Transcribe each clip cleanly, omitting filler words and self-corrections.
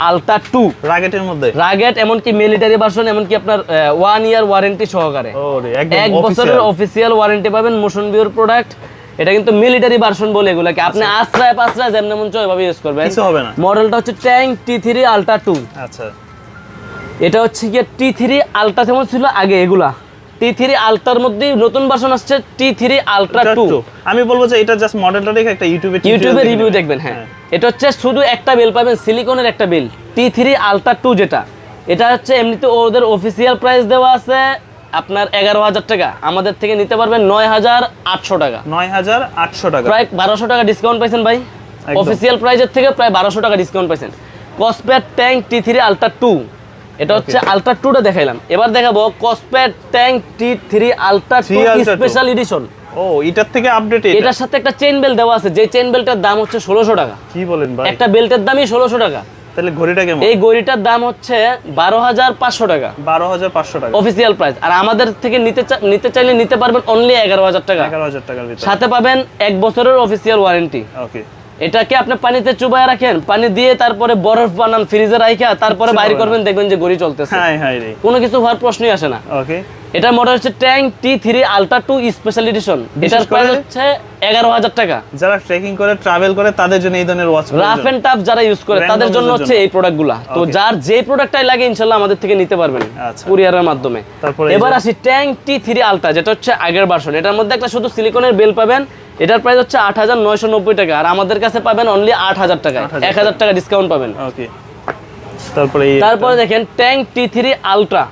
Ultra 2 রাগেটের মধ্যে, rugged এমনকি military version, এমনকি আপনার 1 ইয়ার ওয়ারেন্টি সহকারে, এক বছরের অফিসিয়াল ওয়ারেন্টি পাবেন। মোশন ভিউর প্রোডাক্ট, এটা কিন্তু মিলিটারি ভার্সন বলে এগুলাকে আপনি আশ্রয় পাশ্রয় যেমন মন চায় এভাবে ইউজ করবেন, কিছু হবে না। মডেলটা হচ্ছে ট্যাঙ্ক T3 আলট্রা 2। আচ্ছা, এটা হচ্ছে কি T3 আলট্রা যেমন ছিল আগে, এগুলা T3 আলট্রার মধ্যে নতুন ভার্সন আসছে T3 আলট্রা 2। আমি বলবো যে এটা জাস্ট মডেলটা দেখে একটা ইউটিউবে রিভিউ দেখবেন। হ্যাঁ, এটা হচ্ছে শুধু একটা বেল পাবেন, সিলিকনের একটা বেল, T3 আলট্রা 2 যেটা। এটা হচ্ছে এমনিতে ওদের অফিসিয়াল প্রাইস দেওয়া আছে আপনার 11,000 টাকা, আমাদের থেকে নিতে পারবেন 9,800 টাকা। 9,800 টাকা, প্রায় 1200 টাকা ডিসকাউন্ট পাইছেন ভাই। অফিসিয়াল প্রাইসের থেকে প্রায় 1200 টাকা ডিসকাউন্ট পাইছেন। কসপ্যাট ট্যাঙ্ক T3 আলট্রা 2, এটা হচ্ছে আলট্রা 2টা দেখাইলাম। এবার দেখাবো Kospet tank T3 ultra 2 special edition. ও, এটার থেকে আপডেট। এটার সাথে একটা চেইন বেল্ট দেওয়া আছে, যে চেইন বেল্টের দাম হচ্ছে 1600 টাকা। কি বলেন ভাই, একটা বেল্টের দামই 1600 টাকা। তাহলে ঘড়িটা কেমন? এই ঘড়িটার দাম হচ্ছে 12,500 টাকা, 12,500 টাকা অফিসিয়াল প্রাইস। আর আমাদের থেকে নিতে চাইলে নিতে পারবেন অনলি 11,000 টাকা। 11,000 টাকার ভিতরে সাথে পাবেন 1 বছরের অফিসিয়াল ওয়ারেন্টি। ওকে, এটাকে আপনি পানিতে চুবায় রাখেন, পানি দিয়ে তারপরে বরফ বানান ফ্রিজে রাখা, তারপরে বাইরে করবেন, দেখবেন যে ঘড়ি চলতেছে। হ্যাঁ হ্যাঁ রে, কোনো কিছু হওয়ার প্রশ্নই আসে না। ওকে, এটা মডেল হচ্ছে tank T3 ultra 2 special addition. এটার প্রাইস হচ্ছে 11,000 টাকা। যারা ট্রেকিং করে, ট্রাভেল করে, তাদের জন্য এই ধরনের ওয়াচ, রাফ এন্ড টাফ যারা ইউজ করে তাদের জন্য হচ্ছে এই প্রোডাক্টগুলা। তো যার যে প্রোডাক্টটাই লাগে ইনশাআল্লাহ আমাদের থেকে নিতে পারবেন কুরিয়ারের মাধ্যমে। এবার আসি ট্যাঙ্ক T3 আলট্রা, যেটা হচ্ছে আগের ভার্সন। এটার মধ্যে একটা শুধু সিলিকনের বেল পাবেন, এটার প্রাইস হচ্ছে 8,990 টাকা, আর আমাদের কাছে পাবেন অনলি 8,000 টাকা, 1,000 টাকা ডিসকাউন্ট পাবেন। ওকে, তারপরে দেখেন ট্যাঙ্ক T3 আলট্রা,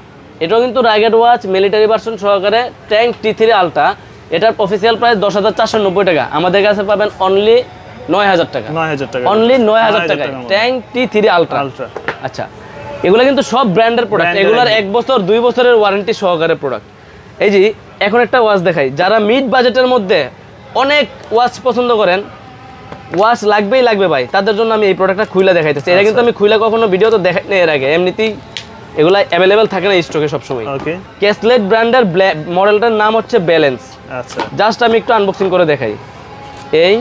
এটাও কিন্তু রাগেট ওয়াচ মিলিটারি ভার্সন সহকারে ট্যাঙ্ক T3 আলট্রা। এটার অফিসিয়াল প্রাইস 10,490 টাকা, আমাদের কাছে পাবেন অনলি 9,000 টাকা, 9,000 টাকা, অনলি 9,000 টাকা ট্যাঙ্ক T3 আলট্রা। আচ্ছা, এগুলো কিন্তু সব ব্র্যান্ডের প্রোডাক্ট, এগুলোর 1 বছর 2 বছরের ওয়ারেন্টি সহকারে প্রোডাক্ট। এই যে এখন একটা ওয়াচ দেখাই, যারা মিড বাজেটের মধ্যে অনেক ওয়াচ পছন্দ করেন, ওয়াচ লাগবে ভাই, তাদের জন্য আমি এই প্রোডাক্টটা খুলে দেখাইতেছি। এটা কিন্তু আমি খুলে কখনো ভিডিও তো দেখাই না এর আগে, এমনিতেই এগুলা অ্যাভেলেবেল থাকে না স্টকে সবসময়। ওকে, ক্যাসলেট ব্র্যান্ডের মডেলটার নাম হচ্ছে ব্যালেন্স। আচ্ছা, জাস্ট আমি একটু আনবক্সিং করে দেখাই। এই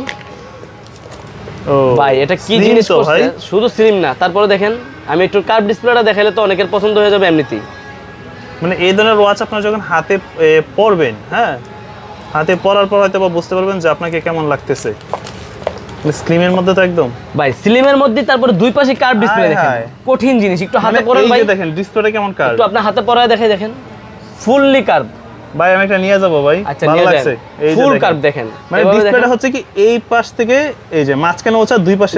ও ভাই, এটা কি জিনিস করছে, শুধু স্লিম না, তারপরে দেখেন আমি একটু কার্ভ ডিসপ্লেটা দেখাইলে তো অনেকের পছন্দ হয়ে যাবে এমনিতেই। মানে এই ধরনের ওয়াচ আপনারা যখন হাতে পরবেন, হ্যাঁ, হাতে পরার পর হয়তো বুঝতে পারবেন যে আপনাকে কেমন লাগতেছে। স্লিমের মধ্যে তো একদম ভাই, স্লিমের মধ্যে তারপরে দুই পাশে কার্ভ ডিসপ্লে দেখেন, কঠিন জিনিস। একটু হাতে পরান ভাই, দেখেন ডিসপ্লেটা কেমন কার্ভ, একটু আপনার হাতে পরায় দেখাই, দেখেন ফুললি কার্ভ। ভাই আমি একটা নিয়ে যাব ভাই, ভালো লাগছে। এই ফুল কার্ভ দেখেন, মানে ডিসপ্লেটা হচ্ছে কি এই পাশ থেকে এই যে মাঝখানে ওচা দুই পাশে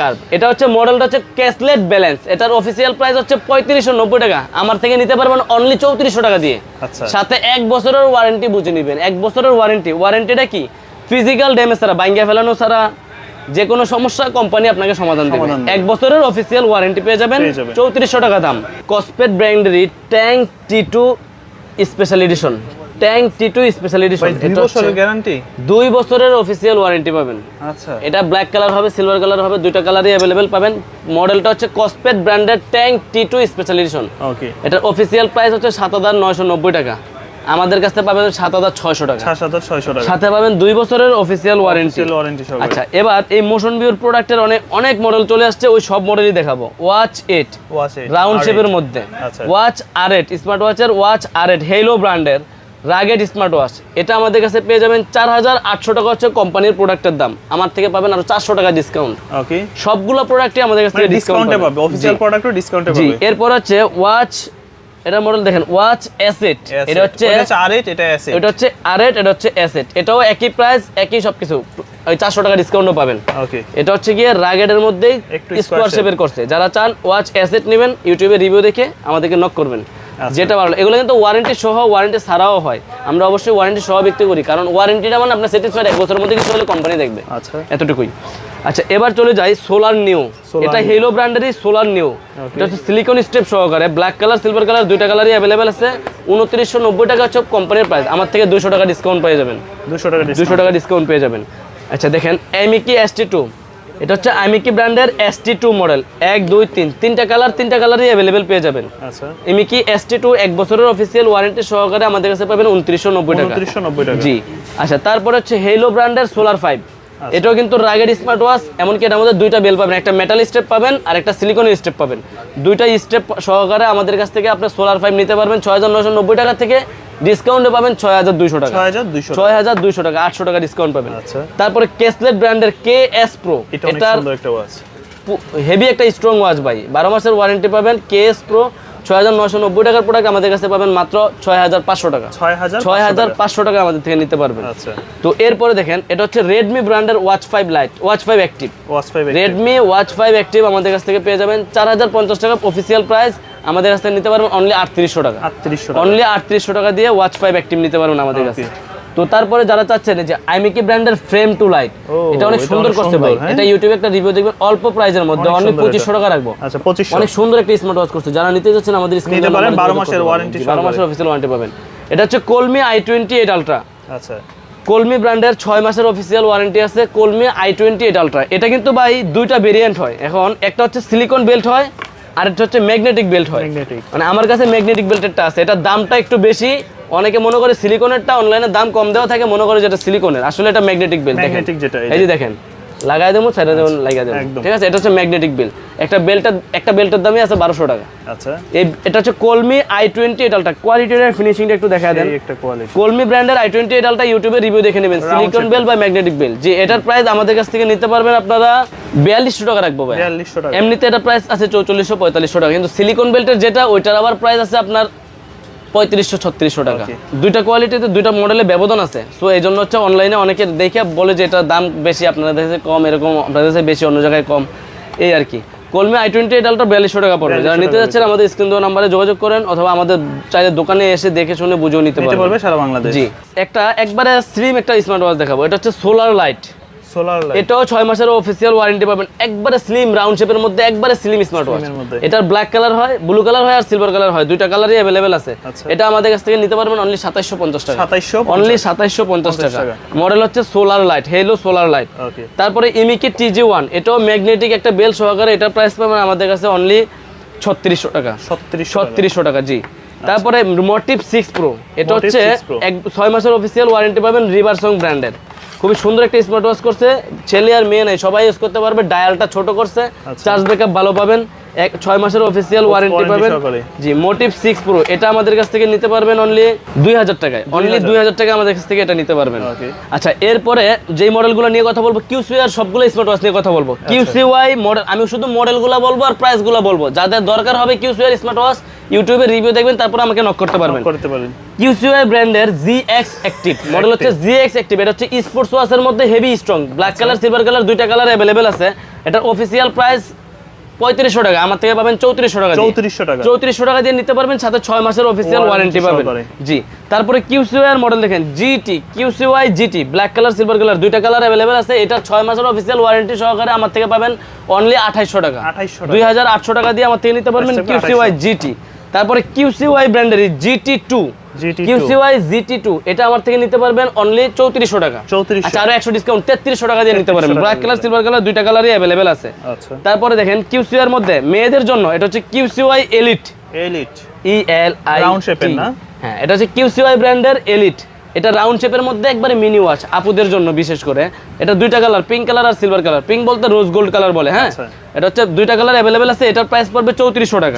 কার্ভ। এটা হচ্ছে মডেলটা হচ্ছে ক্যাসলেট ব্যালেন্স। এটার অফিসিয়াল প্রাইস হচ্ছে 3,590 টাকা, আমার থেকে নিতে পারবেন অনলি 3,400 টাকা দিয়ে। আচ্ছা, সাথে 1 বছরের ওয়ারেন্টি বুঝে নেবেন। 1 বছরের ওয়ারেন্টিটা কি, ফিজিক্যাল ড্যামেজ ছাড়া, ভাঙিয়া ফেলানো ছাড়া যে কোনো সমস্যা কোম্পানি আপনাকে সমাধান দেবে। 1 বছরের অফিসিয়াল ওয়ারেন্টি পেয়ে যাবেন, 3,400 টাকা দাম। কসপেট ব্র্যান্ডের tank T2 special edition, tank T2 special edition. 2 বছরের গ্যারান্টি, 2 বছরের অফিসিয়াল ওয়ারেন্টি পাবেন। আচ্ছা, এটা ব্ল্যাক কালার হবে, সিলভার কালার হবে, দুইটা কালারই अवेलेबल পাবেন। মডেলটা হচ্ছে কসপেট ব্র্যান্ডের ট্যাঙ্ক T2 স্পেশাল এডিশন। ওকে, এটার অফিসিয়াল প্রাইস হচ্ছে 7,990 টাকা, আমাদের কাছে পাবেন 7,600 টাকা, 7,600 টাকা। সাথে পাবেন 2 বছরের অফিসিয়াল ওয়ারেন্টি। আচ্ছা, এবার এই মোশন ভিউর প্রোডাক্টের অনেক মডেল চলে আসছে, ওই সব মডেলই দেখাবো। ওয়াচ 8 রাউন্ড শেপের মধ্যে, ওয়াচ R8 স্মার্ট ওয়াচের ওয়াচ R8 হেলো ব্র্যান্ডের রাগেট স্মার্ট ওয়াচ। এটা আমাদের কাছে পেয়ে যাবেন 4,800 টাকা হচ্ছে কোম্পানির প্রোডাক্টের দাম, আমার থেকে পাবেন আরো 400 টাকা ডিসকাউন্ট। ওকে, সবগুলো প্রোডাক্টই আমাদের কাছে ডিসকাউন্টে পাবে, অফিশিয়াল প্রোডাক্টও ডিসকাউন্টে পাবে। জি, এরপর হচ্ছে ওয়াচ, এটা মডেল দেখেন ওয়াচ S8, এটা হচ্ছে R8, এটা S8, এটা হচ্ছে R8, এটা হচ্ছে S8, এটাও একই প্রাইস, একই সবকিছু, ওই 400 টাকা ডিসকাউন্টও পাবেন। ওকে, এটা হচ্ছে গিয়ে রাগেটের মধ্যেই স্কোয়ার শেপের করছে। যারা চান ওয়াচ S8 নেবেন, ইউটিউবে রিভিউ দেখে আমাদেরকে নক করবেন, যেটা ভালো। এগুলো কিন্তু ওয়ারেন্টি সহ, ওয়ারেন্টি ছাড়াও হয়, আমরা অবশ্যই ওয়ারেন্টি সহ বিক্রি করি, কারণ ওয়ারেন্টিটা মানে আপনার স্যাটিসফাইড, 1 বছরের মধ্যে কিছু হলে কোম্পানি দেখবে। আচ্ছা, এতটুকুই। আচ্ছা, এবার চলে যাই সোলার নিউ। এটা হেলো ব্র্যান্ডেরই সোলার নিউ। এটা হচ্ছে সিলিকন স্টেপ সহকারে, ব্ল্যাক কালার সিলভার কালার দুইটা কালারই अवेलेबल আছে। 2,990 টাকা হচ্ছে কোম্পানির প্রাইস, আমার থেকে 200 টাকা ডিসকাউন্ট পেয়ে যাবেন, 200 টাকা ডিসকাউন্ট পেয়ে যাবেন। আচ্ছা, দেখেন এমিকি ST2, এটা হচ্ছে এমিকি ব্র্যান্ডের ST2 মডেল, 1 2 3 তিনটা কালারই अवेलेबल পেয়ে যাবেন। আচ্ছা, এমিকি ST2 1 বছরের অফিসিয়াল ওয়ারেন্টি সহকারে আমাদের কাছে পাবেন 2,990 টাকা। 2,990 টাকা, জি। আচ্ছা, তারপর হচ্ছে হেলো ব্র্যান্ডের সোলার 5, এটাও কিন্তু রাগের স্মার্ট ওয়াচ, এমনকি এটার মধ্যে দুইটা বেল পাবেন, একটা মেটাল স্টেপ পাবেন আর একটা সিলিকনের স্টেপ পাবেন। দুইটা স্টেপ সহকারে আমাদের কাছ থেকে আপনি সোলার 5 নিতে পারবেন 6990 টাকা থেকে, ডিসকাউন্টে পাবেন 6200 টাকা, 6200 টাকা, 800 টাকা ডিসকাউন্ট পাবেন। তারপরে কেসলেট ব্র্যান্ডের KS Pro, এটার সুন্দর একটা ওয়াচ, হেভি একটা স্ট্রং ওয়াচ ভাই, 12 মাসের ওয়ারেন্টি পাবেন। KS Pro 6990 টাকার প্রোডাক্ট আমাদের কাছে পাবেন মাত্র 6500 টাকা, 6500 টাকা আমাদের থেকে নিতে পারবেন। আচ্ছা, তো এরপরে দেখেন এটা হচ্ছে Redmi ব্র্যান্ডের watch 5 Lite, watch 5 active, Redmi watch 5 active আমাদের কাছ থেকে পেয়ে যাবেন 4050 টাকা অফিসিয়াল প্রাইস, আমাদের কাছ থেকে নিতে পারবেন অনলি 3800 টাকা, অনলি 3800 টাকা দিয়ে ওয়াচ 5 অ্যাক্টিভ নিতে পারবেন আমাদের কাছে। তো তারপরে যারা চাচ্ছেন যে আইমিকি ব্র্যান্ডের ফ্রেম টু লাইট, এটা অনেক সুন্দর করছে ভাই, এটা ইউটিউবে একটা রিভিউ দেখবেন অল্প প্রাইসের মধ্যে, অনলি 2500 টাকা রাখবো। আচ্ছা 2500, অনেক সুন্দর একটা স্মার্ট ওয়াচ করছে, যারা নিতে যাচ্ছেন আমাদের স্ক্রিনে নিতে পারেন, 12 মাসের ওয়ারেন্টি, 12 মাসের অফিসিয়াল ওয়ারেন্টি পাবেন। এটা হচ্ছে কলমি i28 আলট্রা, আচ্ছা কলমি ব্র্যান্ডের 6 মাসের অফিসিয়াল ওয়ারেন্টি আছে কলমি i28 আলট্রা। এটা কিন্তু ভাই দুইটা ভেরিয়েন্ট হয়, এখন একটা হচ্ছে সিলিকন বেল্ট হয় আর একটা হচ্ছে ম্যাগনেটিক বেল্ট হয়। মানে আমার কাছে ম্যাগনেটিক বেল্টেরটা আছে, এটা দামটা একটু বেশি, অনেকে মনে করে সিলিকনেরটা অনলাইনে দাম কম দেওয়া থাকে, মনে করে যেটা সিলিকনের, আসলে এটা ম্যাগনেটিক বেল্ট। ম্যাগনেটিক যেটা এই যে দেখেন লাগাই দেবো, সাইডে দেবেন, লাগাই দেবেন, ঠিক আছে। এটা হচ্ছে ম্যাগনেটিক বেল্ট, একটা বেল্টের দামই আছে 1200 টাকা। আচ্ছা, এটা হচ্ছে কলমি i28 আলট্রা, কোয়ালিটি আর ফিনিশিংটা একটু দেখা দেন। একটা কোয়ালিটি কলমি ব্র্যান্ডের i28 আলট্রা ইউটিউবে রিভিউ দেখে নেবেন, সিলিকন বেল বা ম্যাগনেটিক বেল। যে এটার প্রাইস আমাদের কাছ থেকে নিতে পারবেন আপনারা 4200 টাকা রাখবো ভাই, 4200 টাকা। এমনিতে এটা প্রাইস আছে 4400-4500 টাকা, কিন্তু সিলিকন বেল্টের যেটা ওইটার আবার প্রাইস আছে আপনার 3500-3600 টাকা। দুইটা কোয়ালিটিতে দুইটা মডেলে ব্যবধান আছে, সো এই জন্য হচ্ছে অনলাইনে অনেকে দেখে বলে যে এটার দাম বেশি, আপনাদের কাছে কম, এরকম আপনাদের কাছে বেশি, অন্য জায়গায় কম, এই আর কি। কলমি i28 আলট্রা 4200 টাকা পড়বে। যারা নিতে যাচ্ছেন আমাদের স্ক্রিন দেওয়া নাম্বারে যোগাযোগ করেন, অথবা আমাদের চাইলে দোকানে এসে দেখে শুনে বুঝেও নিতে পারবে সারা বাংলাদেশ। জি, একবারে স্লিম একটা স্মার্ট ওয়াচ দেখাবো, এটা হচ্ছে সোলার লাইট, এটাও 6 মাসের অফিসিয়াল ওয়ারেন্টি পাবেন, একবারে স্লিম রাউন্ড শেপের মধ্যে, একবারে স্লিম স্মার্ট ওয়াচ। এটার ব্ল্যাক কালার হয়, ব্লু কালার হয় আর সিলভার কালার হয়, দুইটা কালারই अवेलेबल আছে। এটা আমাদের কাছ থেকে নিতে পারবেন অনলি 2750 টাকা, অনলি 2750 টাকা। মডেল হচ্ছে solar light, hello solar light. তারপরে ইমিকি TG1, এটাও ম্যাগনেটিক একটা বেল সহকারে, এটার প্রাইস পাবেন আমাদের কাছে অনলি 3600 টাকা, 3600 টাকা। জি, তারপরে মোটিভ 6 প্রো, এটা হচ্ছে 6 মাসের অফিসিয়াল ওয়ারেন্টি পাবেন রিভারসং ব্র্যান্ডের, খুবই সুন্দর একটা স্মার্ট ওয়াচ করছে, ছেলে আর মেয়ে নাই সবাই ইউজ করতে পারবে, ডায়ালটা ছোট করছে, চার্জ ব্যাকআপ ভালো পাবেন, 6 মাসের অফিসিয়াল ওয়ারেন্টি পাবেন। জি, মোটিভ 6 প্রো, এটা আমাদের কাছ থেকে নিতে পারবেন অনলি 2000 টাকায়, অনলি 2000 টাকা আমাদের কাছ থেকে এটা নিতে পারবেন। আচ্ছা, এরপরে যেই মডেলগুলো নিয়ে কথা বলবো, QCY সবগুলো স্মার্ট ওয়াচ নিয়ে কথা বলবো। QCY মডেল, আমি শুধু মডেলগুলো বলবো আর প্রাইসগুলো বলবো, যাদের দরকার হবে QCY স্মার্ট ওয়াচ ইউটিউবে রিভিউ দেখবেন, তারপর আমাকে নক করতে পারবেন। QCY ব্র্যান্ডের GX অ্যাক্টিভ মডেল হচ্ছে GX অ্যাক্টিভ, এটা হচ্ছে স্পোর্টস ওয়াচের মধ্যে heavy strong, black colour silver colour দুইটা কালার अवेलेबल আছে। এটার অফিসিয়াল প্রাইস 3500 টাকা, আমার থেকে পাবেন 3400 টাকা, 3400 টাকা দিয়ে নিতে পারবেন, সাথে 6 মাসের অফিসিয়াল ওয়ারেন্টি পাবেন। জি, তারপরে QCY এর মডেল দেখেন QCY GT, black colour silver colour দুইটা কালার अवेलेबल আছে। এটা 6 মাসের অফিসিয়াল ওয়ারেন্টি সহকারে আমার থেকে পাবেন অনলি 2800 টাকা, 2800 টাকা দিয়ে আমার থেকে নিতে পারবেন QCY GT। তারপরে QCY ব্র্যান্ডের GT2, QCY GT2, এটা আমার থেকে নিতে পারবেন অনলি 3400 টাকা, আচ্ছা আরো 100 ডিসকাউন্ট 3300 টাকা দিয়ে নিতে পারবেন, ব্ল্যাক কালার সিলভার কালার দুইটা কালারই अवेलेबल আছে। তারপরে দেখেন QCY এর মধ্যে মেয়েদের জন্য এটা হচ্ছে QCY এলিট, রাউন্ড শেপের না, হ্যাঁ এটা হচ্ছে QCY ব্র্যান্ডের এলিট, এটা রাউন্ড শেপের মধ্যে একবারে মিনি ওয়াচ, আপুদের জন্য বিশেষ করে। এটা দুইটা কালার, পিঙ্ক কালার আর সিলভার কালার, পিঙ্ক বলতে রোজ গোল্ড কালার বলে, হ্যাঁ এটা হচ্ছে দুইটা কালার अवेलेबल আছে। এটার প্রাইস পড়বে 3400 টাকা,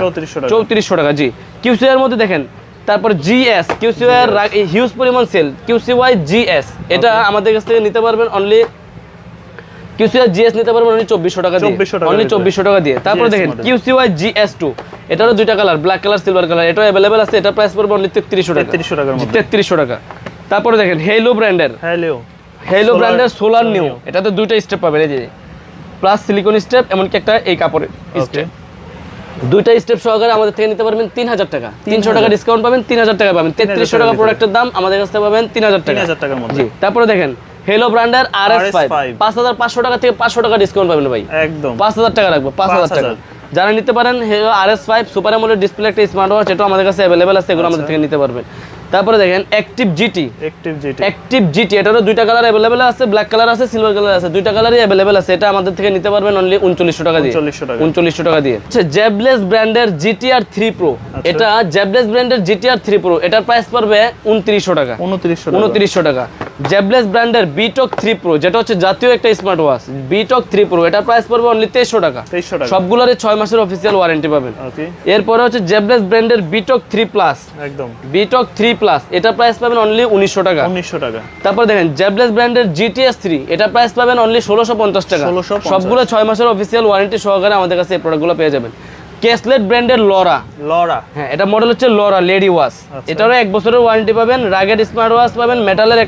3400 টাকা। জি, QCY এর মধ্যে দেখেন, তারপর GS, QCY এর হিউজ পরিমাণ সেল, QCY GS, এটা আমাদের কাছ থেকে নিতে পারবেন অনলি, QCY GS নিতে পারবেন অনলি 2400 টাকা দিয়ে, অনলি 2400 টাকা দিয়ে। তারপর দেখেন QCY GS2, এটারও দুইটা colour, black colour silver colour, এটাও अवेलेबल আছে। এটার প্রাইস পড়বে অনলি 3300 টাকা, 3300 টাকা। তারপরে দেখেন হেলো ব্র্যান্ডের সোলার নিউ, এটাতে দুইটা স্টেপ পাবেন, এই যে প্লাস সিলিকন স্টেপ, এমনকি একটা এই কাপড়ের স্টেপ, দুইটা স্টেপ সহকারে আমাদের থেকে নিতে পারবেন 3000 টাকা, 300 টাকা ডিসকাউন্ট পাবেন, 3000 টাকা পাবেন, 3300 টাকা প্রোডাক্টের দাম, আমাদের কাছ থেকে পাবেন 3000 টাকার মধ্যে। তারপরে দেখেন হেলো ব্র্যান্ডের RS5, 5500 টাকা থেকে 500 টাকা ডিসকাউন্ট পাবেন ভাই, একদম 5000 টাকা রাখবো, 5000 টাকা। যারা নিতে পারেন hello RS5 super AMOLED display একটা স্মার্ট ওয়াচ, এটা আমাদের কাছে अवेलेबल আছে, এগুলো আমাদের থেকে নিতে পারবেন। তারপরে দেখেন অ্যাক্টিভ GT, এটারও দুইটা কালার अवेलेबल আছে, ব্ল্যাক কালার আছে, সিলভার কালার আছে, দুইটা কালারই अवेलेबल আছে। এটা আমাদের থেকে নিতে পারবেন অনলি 3900 টাকা দিয়ে, 3900 টাকা দিয়ে। আচ্ছা, জেবলেস ব্র্যান্ডের GTR 3 Pro, এটা জেবলেস ব্র্যান্ডের GTR 3 Pro, এটার প্রাইস পড়বে 2900 টাকা, 2900 টাকা। জেবলেস ব্র্যান্ডের বিটক 3 প্রো, যেটা হচ্ছে জাতীয় একটা স্মার্ট ওয়াচ, বিটক 3 প্রো, এটা প্রাইস পড়বে অনলি 2300 টাকা। 2300 টাকা, সবগুলোরই 6 মাসের অফিসিয়াল ওয়ারেন্টি পাবেন। ওকে। এরপরে হচ্ছে জেবলেস ব্র্যান্ডের বিটক 3 প্লাস, একদম বিটক 3 প্লাস, এটা প্রাইস পাবেন অনলি 1900 টাকা। 1900 টাকা। তারপর দেখেন জেবলেস ব্র্যান্ডের GTS 3, এটা প্রাইস পাবেন অনলি 1650 টাকা। 1650, সবগুলো 6 মাসের অফিসিয়াল ওয়ারেন্টি সহকারে আমাদের কাছে এই প্রোডাক্টগুলো পেয়ে যাবেন। কেসলেট ব্র্যান্ডের লরা, হ্যাঁ এটা মডেল হচ্ছে লরা লেডি ওয়াচ, এটারও 1 বছরের ওয়ারেন্টি পাবেন। রাগেড স্মার্ট ওয়াচ পাবেন, মেটালের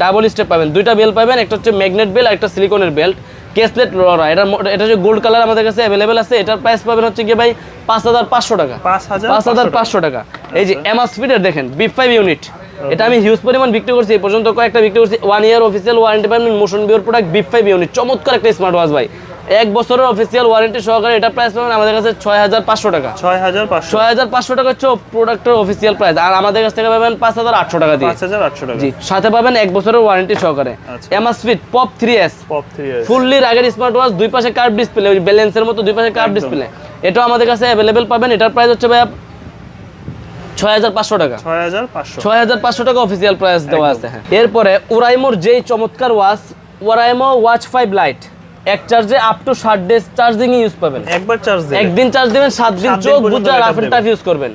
ডাবল স্টেপ পাবেন, দুইটা বেল পাবেন, একটা হচ্ছে ম্যাগনেট বেল আর একটা সিলিকনের বেল্ট। কেসলেট লরা, এটা হচ্ছে গোল্ড কালার আমাদের কাছে অ্যাভেলেবেল আছে। এটার প্রাইস পাবেন হচ্ছে কি ভাই 5500 টাকা। 5500 টাকা। এই যে এমাসফিটের দেখেন B5 ইউনিট, এটা আমি হিউজ পরিমাণ বিক্রি করছি, এই পর্যন্ত কয়েকটা বিক্রি করছি। 1 ইয়ার অফিসিয়াল ওয়ারেন্টি পাবেন মোশন বিওর প্রোডাক্ট B5 ইউনিট, চমৎকার একটা স্মার্ট ওয়াচ ভাই, 1 বছরের অফিসিয়াল ওয়ারেন্টি সহকারে। এটা প্রাইস পাবেন আমাদের কাছে 6500 টাকা। 6500 টাকা হচ্ছে প্রোডাক্টের অফিসিয়াল প্রাইস, আর আমাদের কাছ থেকে পাবেন 5800 টাকা দিয়ে। 5800 টাকা, জি, সাথে পাবেন 1 বছরের ওয়ারেন্টি সহকারে। এমাসফিট পপ 3S, ফুললি রাগের স্মার্ট ওয়াচ, দুই পাশে কার্ভ ডিসপ্লে, ওই ব্যালেন্সের মতো দুই পাশে কার্ভ ডিসপ্লে, এটাও আমাদের কাছে অ্যাভেলেবেল পাবেন। এটার প্রাইস হচ্ছে ভাই 6500 টাকা। 6500 টাকা অফিসিয়াল প্রাইস দেওয়া আছে। হ্যাঁ, এরপরে ওরাইমোর যেই চমৎকার ওয়াচ, ওরাইমো ওয়াচ 5 লাইট, এক চার্জে up to 60 days charging use পাবেন। একদিন চার্জ দিবেন, 7 দিন চোখ বুঝে রাফ এন্ড টাফ ইউজ করবেন।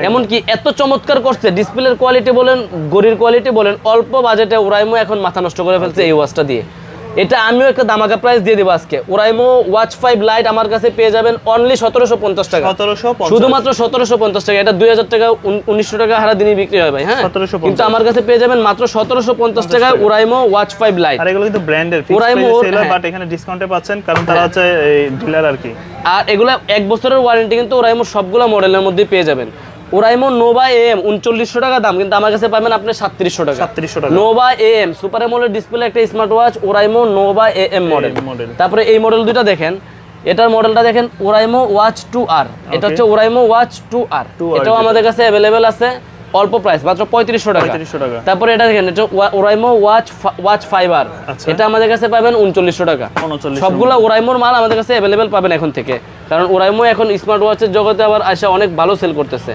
এমনকি এত চমৎকার করছে, ডিসপ্লের কোয়ালিটি বলেন, ঘড়ির কোয়ালিটি বলেন, অল্প বাজেটে ওরাইমো এখন মাথা নষ্ট করে ফেলছে এই ওয়াচটা দিয়ে। এটা আমিও একটা দামাকা প্রাইস দিয়ে দেবো আজকে। ওরাইমো ওয়াচ 5 লাইট আমার কাছে পেয়ে যাবেন অনলি 1750 টাকা, শুধুমাত্র 1750 টাকা। এটা 2000 টাকা 1900 টাকা হারা দিনই বিক্রি হয় ভাই। হ্যাঁ, কিন্তু আমার কাছে পেয়ে যাবেন মাত্র 1750 টাকায় ওরাইমো ওয়াচ 5 লাইট। আর এগুলো কিন্তু ব্র্যান্ডের ওরাইমো সেলার, বাট এখানে ডিসকাউন্টে পাচ্ছেন কারণ তারা হচ্ছে ডিলার আর কি। আর এগুলা 1 বছরের ওয়ারেন্টি কিন্তু ওরাইমো সবগুলো মডেলের মধ্যে পেয়ে যাবেন। ওরাইমো নোভা AM 3900 টাকা দাম, কিন্তু আমার কাছে পাবেন আপনি 3700 টাকা। Nova AM super AMOLED display একটা smart watch, Oraimo nova AM model. তারপরে এই মডেল দুটো দেখেন, এটার মডেলটা দেখেন ওরাইমো ওয়াচ 2R, এটা হচ্ছে ওরাইমো ওয়াচ 2R, এটাও আমাদের কাছে অ্যাভেলেবেল আছে অল্প প্রাইস মাত্র 3500 টাকা। তারপরে এটা দেখেন, এটা ওরাইমো ওয়াচ 5R, এটা আমাদের কাছে পাবেন 3900 টাকা। সবগুলো ওরাইমোর মাল আমাদের কাছে অ্যাভেলেবেল পাবেন এখন থেকে, কারণ ওরাইমো এখন স্মার্ট ওয়াচের জগতে আবার আসে অনেক ভালো সেল করতেছে।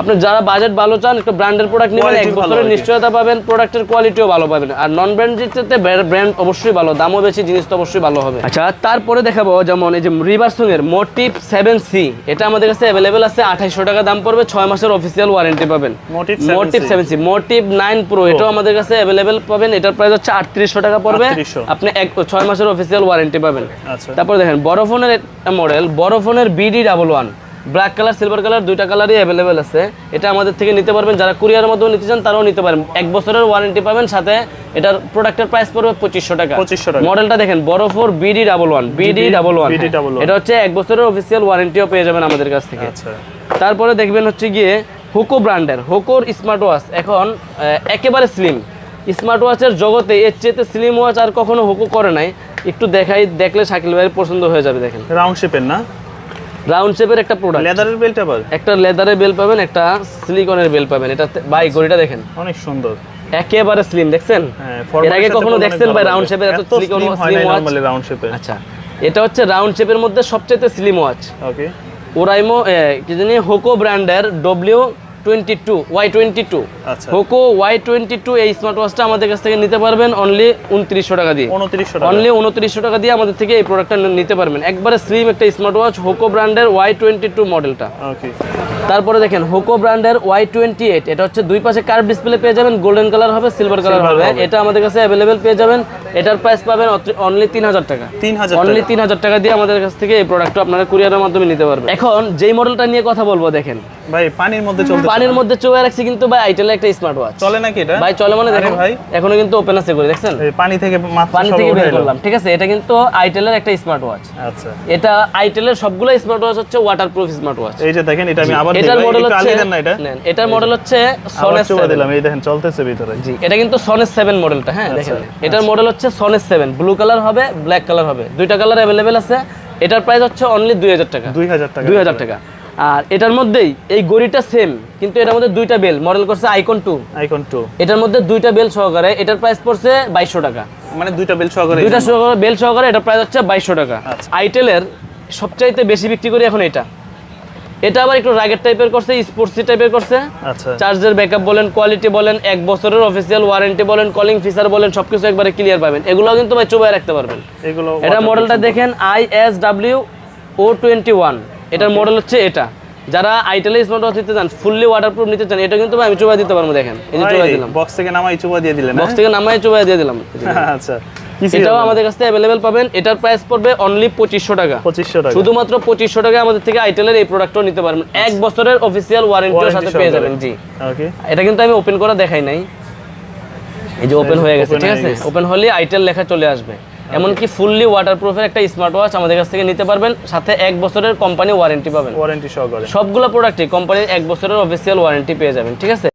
আপনি যারা বাজেট ভালো চান, একটা ব্র্যান্ডের প্রোডাক্ট নেবেন, 1 বছরের নিশ্চয়তা পাবেন, প্রোডাক্টের কোয়ালিটিও ভালো পাবেন। আর নন ব্র্যান্ডের চেয়ে ব্র্যান্ড অবশ্যই ভালো, দামও বেশি, জিনিস তো অবশ্যই ভালো হবে। আচ্ছা, তারপরে দেখাবো যেমন এই যে রিভারসং এর মোটিভ 7C, এটা আমাদের কাছে অ্যাভেলেবেল আছে 2800 টাকা দাম পড়বে, 6 মাসের অফিসিয়াল ওয়ারেন্টি পাবেন। মোটিভ 7C, মোটিভ 9 প্রো, এটাও আমাদের কাছে অ্যাভেলেবেল পাবেন, এটার প্রাইস হচ্ছে 3800 টাকা পড়বে, আপনি 6 মাসের অফিসিয়াল ওয়ারেন্টি পাবেন। তারপরে দেখেন বড় ফোনের মডেল, বড় ফোনের BD11, black colour silver colour দুইটা কালারই অ্যাভেলেবেল আছে। এটা আমাদের থেকে নিতে পারবেন, যারা কুরিয়ারের মাধ্যমে নিতে চান তারাও নিতে পারেন। 1 বছরের ওয়ারেন্টি পাবেন, সাথে এটার প্রোডাক্টের প্রাইস পড়বে 2500 টাকা। মডেলটা দেখেন বড় ফোর BD11, এটা হচ্ছে 1 বছরের অফিসিয়াল ওয়ারেন্টিও পেয়ে যাবেন আমাদের কাছ থেকে। তারপরে দেখবেন হচ্ছে গিয়ে হুকো ব্র্যান্ডের, হুকোর স্মার্ট ওয়াচ এখন একেবারে স্লিম। স্মার্ট ওয়াচের জগতে এর চেয়ে স্লিম ওয়াচ আর কখনো হুকো করে নাই। একটু দেখলে শাকিল ভাইয়ের পছন্দ হয়ে যাবে। দেখেন রাউন্ড শেপের না, রাউন্ড শেপের একটা প্রোডাক্ট, লেদারের বেল্ট, আবার একটা লেদারের বেল পাবেন, একটা সিলিকনের বেল পাবেন। এটা ভাই ঘড়িটা দেখেন অনেক সুন্দর, একেবারে স্লিম। দেখছেন এর আগে কখনো দেখছেন ভাই রাউন্ড শেপের এত সিলিকন ওয়াচ? রাউন্ড শেপের। আচ্ছা, এটা হচ্ছে রাউন্ড শেপের মধ্যে সবচেয়ে স্লিম ওয়াচ। ওকে, ওরাইমো কি জানি হোকো ব্র্যান্ডের Y22 হোকো Y22 এই স্মার্ট ওয়াচটা আমাদের কাছ থেকে নিতে পারবেন অনলি 2900 টাকা দিয়ে। অনলি 2900 টাকা দিয়ে আমাদের থেকে এই প্রোডাক্টটা নিতে পারবেন। একবারে স্লিম একটা স্মার্ট ওয়াচ, হোকো ব্র্যান্ডের Y22 মডেলটা। ওকে, তারপরে দেখেন হোকো ব্র্যান্ডের Y28, এটা হচ্ছে দুই পাশে কার্ভ ডিসপ্লে পেয়ে যাবেন, গোল্ডেন কালার হবে, সিলভার কালার হবে। এটা আমাদের কাছে অ্যাভেলেবেল পেয়ে যাবেন। এটার প্রাইস পাবেন অনলি 3000 টাকা। অনলি 3000 টাকা দিয়ে আমাদের কাছ থেকে এই প্রোডাক্টটা আপনারা কুরিয়ারের মাধ্যমে নিতে পারবেন। এখন যেই মডেলটা নিয়ে কথা বলবো, দেখেন ভাই পানির মধ্যে চলে রাখছি, কিন্তু ভাই আইটেলের একটা স্মার্ট ওয়াচ চলে নাকি এটা? ভাই চলে, মানে দেখেন ভাই এখনো কিন্তু ওপেন আছে করে, দেখছেন পানি থেকে বের করলাম। ঠিক আছে, এটা কিন্তু আইটেলের একটা স্মার্ট ওয়াচ। আচ্ছা, এটা আইটেলের সবগুলো স্মার্ট ওয়াচ হচ্ছে ওয়াটারপ্রুফ স্মার্ট ওয়াচ। এই যে দেখেন, এটা আমি আবার এটার মডেল হচ্ছে এটার মডেল হচ্ছে সনেস 7 দিলাম, এই দেখেন চলতেছে ভিতরে। জি, এটা কিন্তু সনেস 7 মডেলটা। হ্যাঁ দেখেন, এটার মডেল হচ্ছে সনেস 7, ব্লু কালার হবে, ব্ল্যাক কালার হবে, দুইটা কালার अवेलेबल আছে। এটার প্রাইস হচ্ছে অনলি 2000 টাকা। 2000 টাকা। আর এটার মধ্যেই এই ঘড়িটা সেম, কিন্তু এটার মধ্যে দুইটা বেল মডেল করছে আইকন 2। এটার মধ্যে দুইটা বেল সহকারে, এটার প্রাইস পড়ছে 2200 টাকা। মানে দুইটা বেল সহকারে, বেল সহকারে এটার প্রাইস হচ্ছে 2200 টাকা। আইটেলের সবচাইতে বেশি বিক্রি করি এখন এটা। এটা আবার একটু রাগের টাইপের করছে, স্পোর্টসি টাইপের করছে। আচ্ছা চার্জের ব্যাকআপ বলেন, কোয়ালিটি বলেন, 1 বছরের অফিসিয়াল ওয়ারেন্টি বলেন, কলিং ফিচার বলেন, সবকিছু একবারে ক্লিয়ার পাবেন। এগুলোও কিন্তু ভাই চুবায় রাখতে পারবেন। এগুলো এটা মডেলটা দেখেন ISW021, এটার মডেল হচ্ছে এটা। যারা আইটেল স্মার্ট ওয়াচ নিতে চান, ফুললি ওয়াটারপ্রুফ নিতে চান, এটা কিন্তু ভাই আমি চুবাই দিতে পারবো। দেখেন এই যে চুবাই দিলাম, বক্স থেকে নামাই চুবা দিয়ে দিলেন। বক্স থেকে নামাই চুবাই দিয়ে দিলাম। আচ্ছা এটাও আমাদের কাছে অ্যাভেলেবেল পাবেন। এটার প্রাইস পড়বে অনলি 2500 টাকা। 2500 টাকা, শুধুমাত্র 2500 টাকা আমাদের থেকে আইটেলের এই প্রোডাক্টও নিতে পারবেন। 1 বছরের অফিসিয়াল ওয়ারেন্টির সাথে পেয়ে যাবেন। জি ওকে, এটা কিন্তু আমি ওপেন করে দেখাই নাই, এই যে ওপেন হয়ে গেছে, ঠিক আছে। ওপেন হলে আইটেল লেখা চলে আসবে। এমনকি ফুললি ওয়াটারপ্রুফের একটা স্মার্ট ওয়াচ আমাদের কাছ থেকে নিতে পারবেন, সাথে 1 বছরের কোম্পানি ওয়ারেন্টি পাবেন। ওয়ারেন্টি সহকারে সবগুলো প্রোডাক্টই কোম্পানির 1 বছরের অফিসিয়াল ওয়ারেন্টি পেয়ে যাবেন, ঠিক আছে।